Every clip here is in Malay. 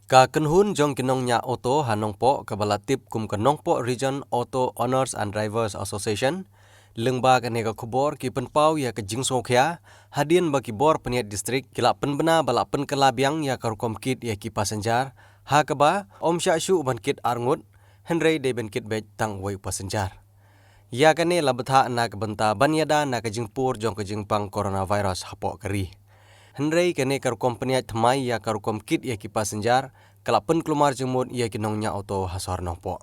Ka kenhun jong kinong nya auto hanongpo kabalatip kum kanongpo Region Auto Owners and Drivers Association lengba kanega kubor ki penpau ya ke jingso kya hadien bagi bor peniat distrik kila penbena bala penkelabiang ya karukom kit ya ki pasenjar ha kaba om syashu ban kit arngut Henry de ben kit bej tang wei pasenjar ya kane labetha na kebenta banyada na ke jingpur jong ke jingpang coronavirus hapo kari Henry kene karukom peniat thamai ya karukom kit ya ki pasenjar kalapen kelumar jemut ia kinongnya auto hasor nongpo.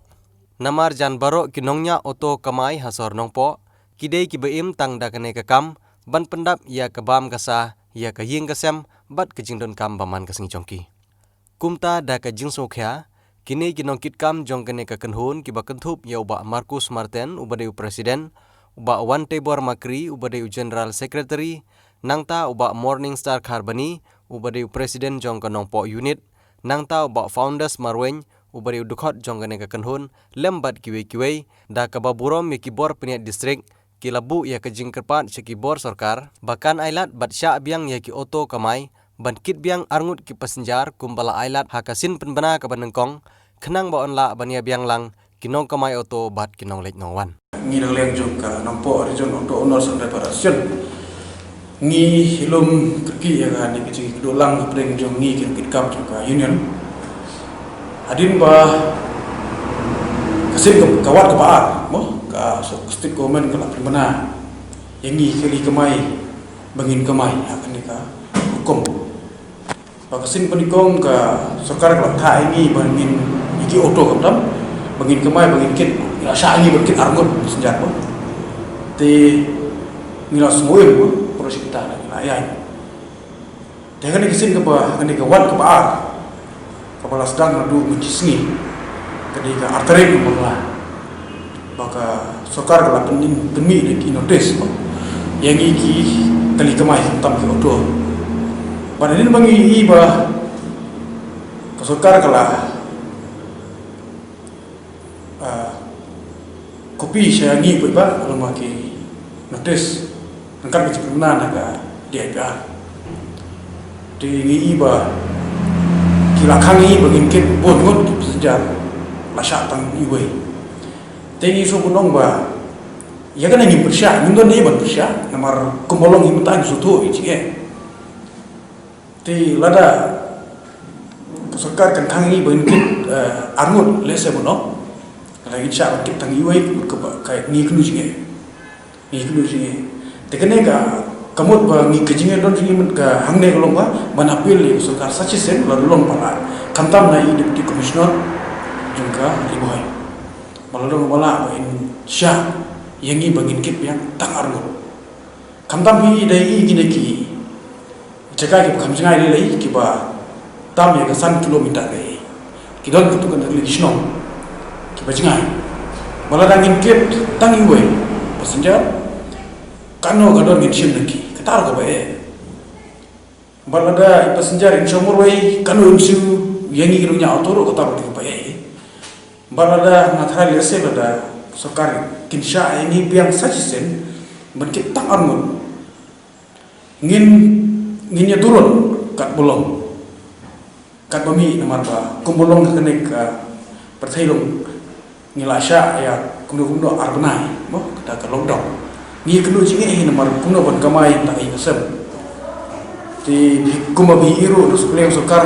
Namar jan baro kinongnya auto kamai hasor nongpo, kidei kibeim tang da kene kekam, ban pendap ia kebam kasa, ia kaying kesem, bat kejingdon kam baman kesing jongki. Kumta da kejing sokya, kini kinong kit kam jong kene kekenhun kiba kentup ya uba Markus Martin ubadeu presiden, uba Wan Tebor Makri ubadeu general secretary, nangta uba Morning Star Kharbani ubadeu presiden jong kenongpo unit, nangta uba founders marweng ubari udukot jongane kekenhun lembat kiwe da kababurom ya kibor peniat distrik kilabu ya kejing kerpat sekibor sorkar bahkan ailat bat sya biang ya ki oto kamai ban kit biang arngut ki pasenjar kumbala ailat hakasin penbena ka banengkong kenang ba onla bania biang lang kinong kamai oto bat kinong lek nongwan ngi leng jong ka nampo Region Auto Owners and Drivers ngi hilum kerki ya kan ni kecil dolang preng jong ngi kit kam jong ka union adin ba kasih kawat ke paar mo ka state government ka primana yang ngi kali kemai bangin kemai akan ni ka hukum ba kasih penikong ka sarkar ka tha ngi bangin iki auto kam bangin kemai bangin kit asa ngi berkit arngut senjata mo ti ngira semua proses kita nak layan. Dengan kisim ke bah, dengan kawan ke bah, kepala sedang nadu mencisni, ketika arteri ke bawah, maka sokar kalau pening demi lagi notice, yang iki kali kemai tentang ke auto. Pada ini bangi bah, sokar kalau kopi saya ngi bah, kalau makin notice. Angkat macam mana nak dia IPR. Di iba kila kangi bagin kit bongot sejak masak tang iwe. Tengi so punong ba ya kan ngi persya ngun ni ban persya namar kumolong himtan sutu icie. Ti lada kesakar kan kangi bagin kit arngut lese bono. Lagi syak kit tang iwe ke kai ni kenu cie. Ni kenu cie. Tekene ka kamut ba ngi kejinge don ringi men ka hangne kolong ba manapil li sarkar sachi sen la dolong pala kantam na i deputy commissioner jungka riboy maladong wala ba in sya yangi bangin kit yang tak argo kantam hi dai i gine ki jaga ki kamjinga ile ki ba tam ya kasan kilometer dai ki don kutu kan dali sno ki ba jingai maladang kit tangi we passenger kano gadon gitsim lagi ketar ko bae balada passenger in somor wai kano insu yangi girunya autoro ketar ko bae balada nathra lese bada sokar kinsha yangi biang sajisen berkit tak armun nginnya turun kat bolong kat bami namar ba kumbolong kenek perthailung ngilasha ya kuno arbenai mo kita ke lockdown ni kenu jinge namar kuno ban kamai tak ai kasem ti kumabi iru sekolah sokar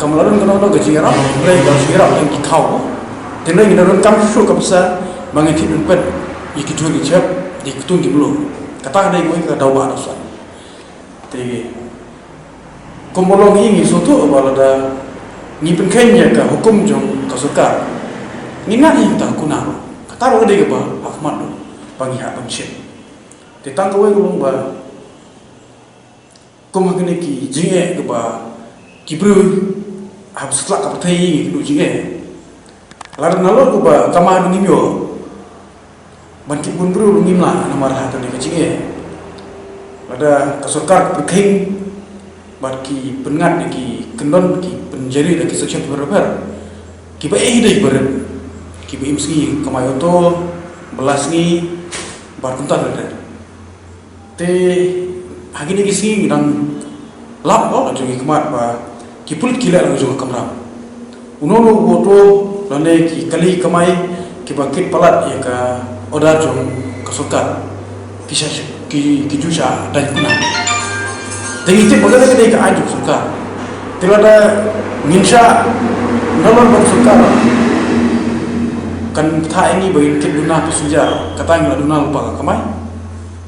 kamalan kena no gajira play gajira yang kikau tenai ni dalam kam su kapsa mangi ti pet ikitu ni chap di kutung ki bulu kata dai goi ka dawa asa ti komolong ini soto balada ni penkenya ka hukum jong ka sokar ni ngani ta kuna kata ro dai ba ahmad pangi hak pemsyen. Tetang kawai gulung ba kong hakene ki jinge ke ba ki bru hab setlak ka patai ki jinge. Lar nalo ko ba kama ngimyo. Ban ki bun bru ngimla namar hatane ka jinge. Ada kasokar perking bat ki pengat ki kendon ki penjari ki section berber. Ki ba dai beren. Ki ba imski kamayoto belas ni bar kuntar ada. Te hagi ni kisi nang lap oh jadi kemat ba pulit kila lang juga kamram unono boto lone ki kali kamai ki bakit palat ya ka oda jong kasukar kisah ki jusha dan kuna jadi itu bagaimana kita ajuk sukar tidak ada minsya nolong bersukar kan tha ini bagi kit duna pesenjar kata ngila duna lupa kamai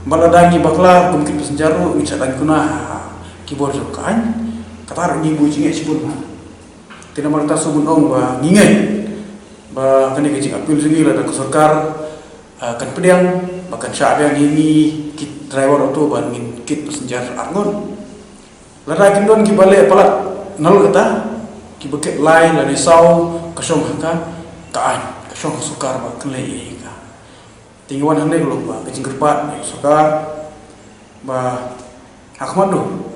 baladangi bakla mungkin pesenjar bisa dan kuna keyboard kan kata ni bu jinge sibun tidak marta subun ong ba ngingai ba kan ke jing apil sini la kusukar kan pedang bahkan syab yang ini kit driver auto ban ngin kit pesenjar arngon lada kindon ki bale palat nal kata ki buket lain la risau kasong haka kaan kasong sukar ba kenlei ka tingwan hande lo ba kecing kerpat sukar ba akmado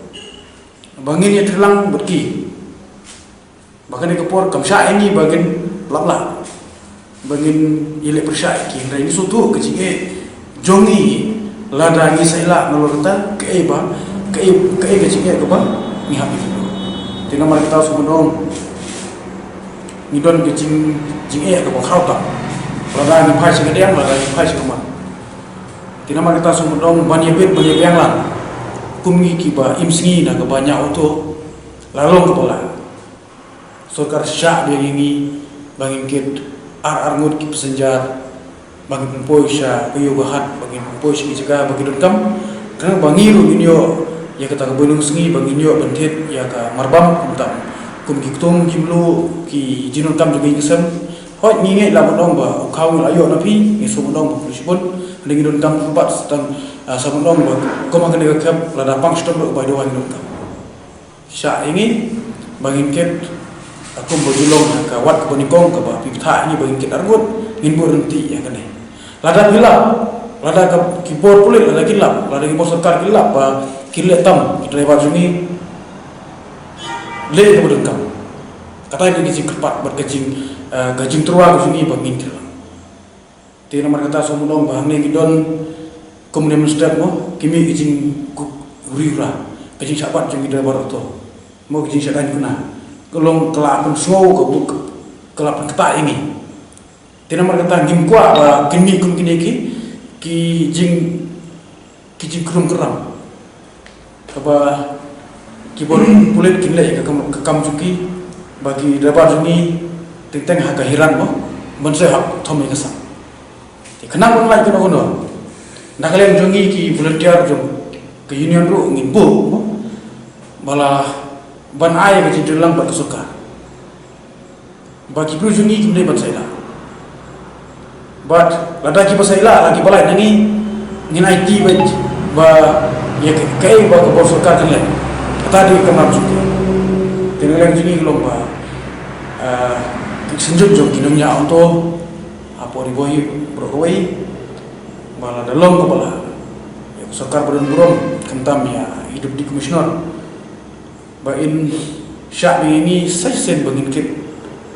bangin ya terlang berki bahkan ke por kamsha ini bagian lapla bangin ile persya ki ini sutu kecing jongi lada ni saila nal kata ke ba ke kecing ke ba ni habis tina mar kita sumunong ni don kecing jing ke ba khau ta lada ni phai sing diang lada ni phai sing ma tina mar kita sumunong bani bet bani yang lang kumgi ki ba imsingi na ga banyak auto lalong kepala sokar syak dia ini bangin kit ar ngut ki pesenjar bangin poi sya kayo bahat bangin poi sing jaga bagi dekam karena bangiru inyo ya kata kebunung sengi bangin yo bentit ya ka marbam kumtam kum ki tung kimlu ki jinun kam juga ngisem hot nginge la bodong ba ukau ayo napi ngisu bodong pulisipun lagi don kam tempat sedang sabodong ba ko makan dekat kam la dapang stop ba do wan kam sya ini bangin ket aku bojulong ka wat ko nikong ka ba pitha ini bangin ket argut ngin berhenti ya kene lada gelap lada ka keyboard pulit lada gelap lada keyboard sekar gelap ba kile tam driver sini le ke bodong kata ini kecing kerpat berkecing gajing terua sini bangin ket ti nomor kata somulong ba ne gidon kemudian sedap mo kimi kecing gurira kecing sapat jeng driver to mo kecing sadan kuna kelong kelapun snow ke buk kelapun keta ini tina mar kata ngim kwa ba kini kum kini ki jing kerum keram kaba kibor pulit kinle ke kam juki bagi dapat sini tentang hak hiran mo mense hak thome kesam kenang pun lai kono kono nakalen jongi ki volunteer jong ke union ru ngimbo bala ban ai ke jidlang ba suka bagi bru jongi ki ban saila but lada ki basaila lagi balai nangi ngin IT ba ya kai ba ko suka kan le tadi kenal juga tenang jongi lomba senjut jong kinumnya untuk apa ribohi berkawai malah dalam kepala ya sekar badan burung kentam ya hidup di komisioner bain syak ini saya sen bangin kit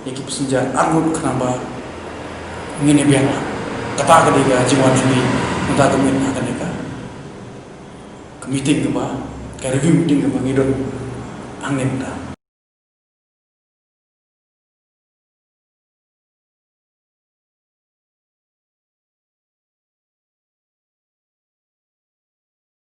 ya ki pesenjata argut kenapa ngene biang kata ketiga jiwan sini minta kemin akan mereka ke meeting ke ba ke review meeting ke bangidon angin dah